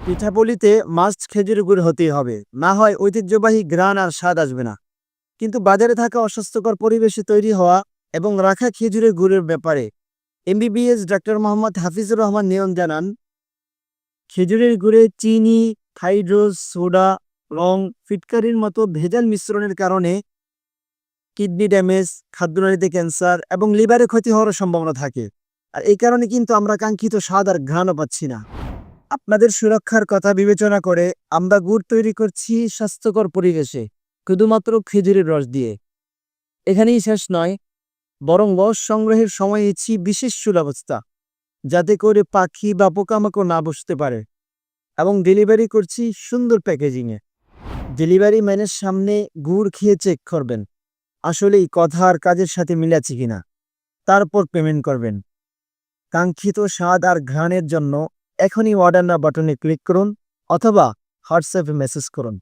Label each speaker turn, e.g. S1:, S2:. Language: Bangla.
S1: পিঠাপুলিতে মাস্ট খেজুরের গুড় হতেই হবে, না হয় ঐতিহ্যবাহী ঘ্রাণ আর স্বাদ আসবে না। কিন্তু বাজারে থাকা অস্বাস্থ্যকর পরিবেশে তৈরি হওয়া এবং রাখা খেজুরের গুড়ের ব্যাপারে এমবিবিএস ডাক্তার মোহাম্মদ হাফিজুর রহমান নিয়ন জানান, খেজুরের গুড়ে চিনি, হাইড্রোজ, সোডা, রং, ফিটকারির মতো ভেজাল মিশ্রণের কারণে কিডনি ড্যামেজ, খাদ্যনালীতে ক্যান্সার এবং লিভারে ক্ষতি হওয়ার সম্ভাবনা থাকে। আর এই কারণে কিন্তু আমরা কাঙ্ক্ষিত স্বাদ আর ঘ্রাণও পাচ্ছি না। আপনাদের সুরক্ষার কথা বিবেচনা করে আমরা গুড় তৈরি করছি স্বাস্থ্যকর পরিবেশে, শুধুমাত্র খেজুরের রস দিয়ে। এখানেই শেষ নয়, বরং রস সংগ্রহের সময় ইচ্ছি বিশেষ সুব্যবস্থা, যাতে করে পাখি বা পোকামাকড় না বসতে পারে। এবং ডেলিভারি করছি সুন্দর প্যাকেজিংয়ে। ডেলিভারি ম্যানের সামনে গুড় খেয়ে চেক করবেন আসলেই কথা আর কাজের সাথে মিল আছে কিনা, তারপর পেমেন্ট করবেন। কাঙ্ক্ষিত স্বাদ আর ঘ্রাণের জন্য এখনই অর্ডার নাও বাটনে ক্লিক করুন অথবা হোয়াটসঅ্যাপে মেসেজ করুন।